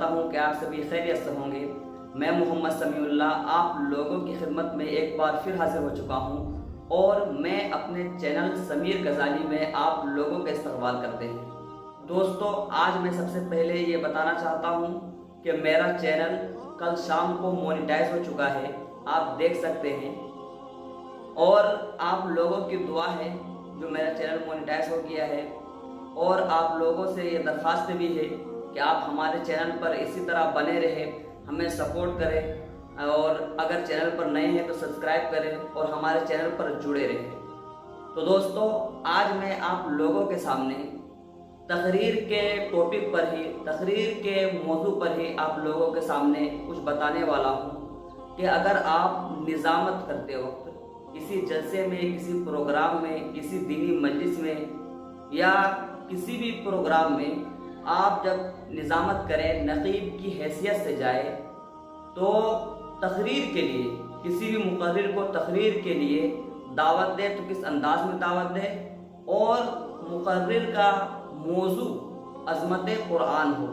کرتا ہوں کہ آپ سبھی خیریت سے ہوں گے۔ میں محمد سمیع اللہ آپ لوگوں کی خدمت میں ایک بار پھر حاضر ہو چکا ہوں اور میں اپنے چینل سمیر غزالی میں آپ لوگوں کا استقبال کرتے ہیں۔ دوستو، آج میں سب سے پہلے یہ بتانا چاہتا ہوں کہ میرا چینل کل شام کو مونیٹائز ہو چکا ہے، آپ دیکھ سکتے ہیں، اور آپ لوگوں کی دعا ہے جو میرا چینل مونیٹائز ہو گیا ہے، اور آپ لوگوں سے یہ درخواست بھی ہے کہ آپ ہمارے چینل پر اسی طرح بنے رہیں، ہمیں سپورٹ کریں، اور اگر چینل پر نئے ہیں تو سبسکرائب کریں اور ہمارے چینل پر جڑے رہیں۔ تو دوستو، آج میں آپ لوگوں کے سامنے تقریر کے ٹاپک پر ہی، تقریر کے موضوع پر ہی آپ لوگوں کے سامنے کچھ بتانے والا ہوں کہ اگر آپ نظامت کرتے وقت کسی جلسے میں، کسی پروگرام میں، کسی دینی مجلس میں یا کسی بھی پروگرام میں آپ جب نظامت کریں، نقیب کی حیثیت سے جائے، تو تقریر کے لیے کسی بھی مقرر کو تقریر کے لیے دعوت دے تو کس انداز میں دعوت دے، اور مقرر کا موضوع عظمت قرآن ہو،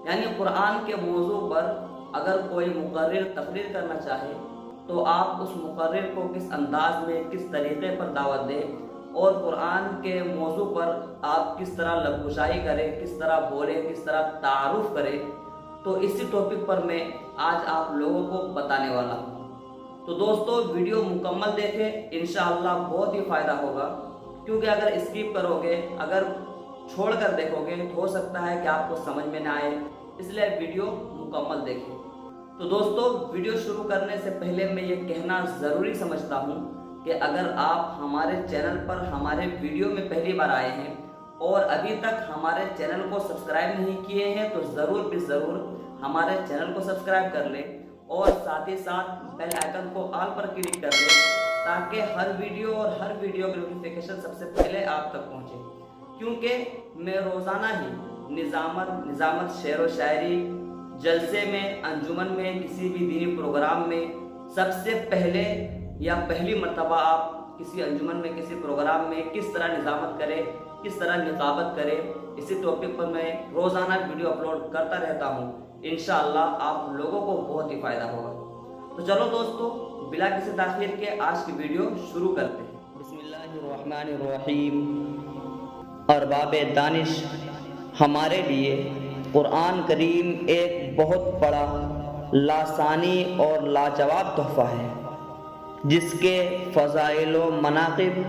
یعنی قرآن کے موضوع پر اگر کوئی مقرر تقریر کرنا چاہے تو آپ اس مقرر کو کس انداز میں، کس طریقے پر دعوت دیں، اور قرآن کے موضوع پر آپ کس طرح لفظائی کریں، کس طرح بولیں، کس طرح تعارف کریں، تو اسی ٹاپک پر میں آج آپ لوگوں کو بتانے والا ہوں۔ تو دوستو، ویڈیو مکمل دیکھیں، انشاءاللہ بہت ہی فائدہ ہوگا، کیونکہ اگر اسکپ کرو گے، اگر چھوڑ کر دیکھو گے تو ہو سکتا ہے کہ آپ کو سمجھ میں نہ آئے، اس لیے ویڈیو مکمل دیکھیں۔ تو دوستو، ویڈیو شروع کرنے سے پہلے میں یہ کہنا ضروری سمجھتا ہوں کہ اگر آپ ہمارے چینل پر ہمارے ویڈیو میں پہلی بار آئے ہیں اور ابھی تک ہمارے چینل کو سبسکرائب نہیں کیے ہیں تو ضرور بھی ضرور ہمارے چینل کو سبسکرائب کر لیں، اور ساتھ ہی ساتھ بیل آئیکن کو آل پر کلک کر لیں تاکہ ہر ویڈیو اور ہر ویڈیو کی نوٹیفیکیشن سب سے پہلے آپ تک پہنچے، کیونکہ میں روزانہ ہی نظامت، شعر و شاعری، جلسے میں، انجمن میں، کسی بھی دینی پروگرام میں سب سے پہلے یا پہلی مرتبہ آپ کسی انجمن میں، کسی پروگرام میں کس طرح نظامت کریں، کس طرح نقابت کریں، اسی ٹاپک پر میں روزانہ ویڈیو اپلوڈ کرتا رہتا ہوں۔ انشاءاللہ آپ لوگوں کو بہت ہی فائدہ ہوگا۔ تو چلو دوستو، بلا کسی تاخیر کے آج کی ویڈیو شروع کرتے ہیں۔ بسم اللہ الرحمن الرحیم۔ ارباب دانش، ہمارے لیے قرآن کریم ایک بہت بڑا، لاسانی اور لاجواب تحفہ ہے، جس کے فضائل و مناقب،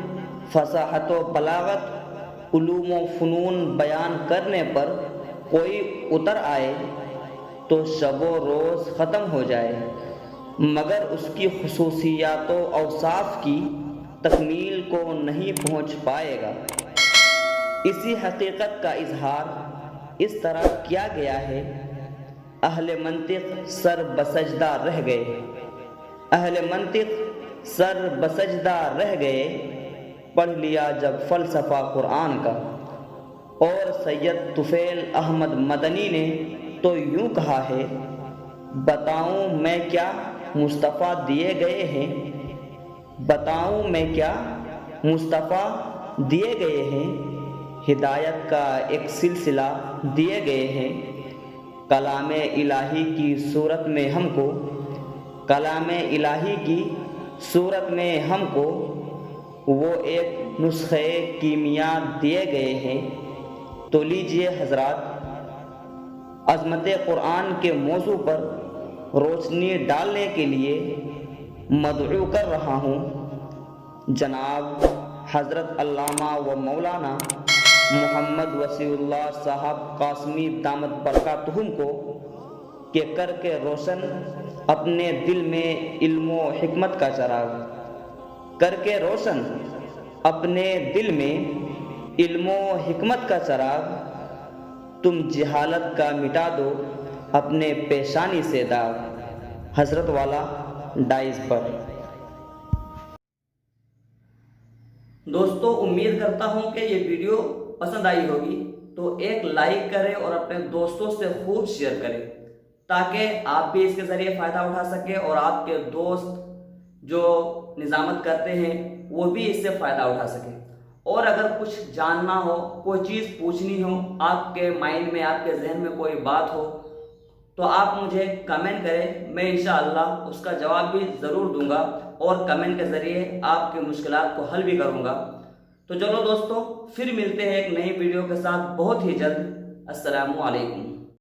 فصاحت و بلاغت، علوم و فنون بیان کرنے پر کوئی اتر آئے تو شب و روز ختم ہو جائے، مگر اس کی خصوصیات و اوصاف کی تکمیل کو نہیں پہنچ پائے گا۔ اسی حقیقت کا اظہار اس طرح کیا گیا ہے: اہل منطق سر بسجدہ رہ گئے، اہل منطق سر بسجدہ رہ گئے، پڑھ لیا جب فلسفہ قرآن کا۔ اور سید طفیل احمد مدنی نے تو یوں کہا ہے: بتاؤں میں کیا مصطفیٰ دیے گئے ہیں، بتاؤں میں کیا مصطفیٰ دیے گئے ہیں، ہدایت کا ایک سلسلہ دیے گئے ہیں، کلام الہی کی صورت میں ہم کو، کلام الہی کی صورت میں ہم کو وہ ایک نسخے کیمیا دیے گئے ہیں۔ تو لیجئے حضرات، عظمت قرآن کے موضوع پر روشنی ڈالنے کے لیے مدعو کر رہا ہوں جناب حضرت علامہ و مولانا محمد وسیع اللہ صاحب قاسمی دامت برکاتہم کو کہ کر کے روشن اپنے دل میں علم و حکمت کا چراغ، کر کے روشن اپنے دل میں علم و حکمت کا چراغ، تم جہالت کا مٹا دو اپنے پیشانی سے داغ۔ حضرت والا ڈائز پر۔ دوستو، امید کرتا ہوں کہ یہ ویڈیو پسند آئی ہوگی، تو ایک لائک کریں اور اپنے دوستوں سے خوب شیئر کریں تاکہ آپ بھی اس کے ذریعے فائدہ اٹھا سکیں اور آپ کے دوست جو نظامت کرتے ہیں وہ بھی اس سے فائدہ اٹھا سکیں۔ اور اگر کچھ جاننا ہو، کوئی چیز پوچھنی ہو، آپ کے مائنڈ میں، آپ کے ذہن میں کوئی بات ہو، تو آپ مجھے کمنٹ کریں، میں انشاءاللہ اس کا جواب بھی ضرور دوں گا اور کمنٹ کے ذریعے آپ کی مشکلات کو حل بھی کروں گا۔ تو چلو دوستو، پھر ملتے ہیں ایک نئی ویڈیو کے ساتھ بہت ہی جلد۔ السلام علیکم۔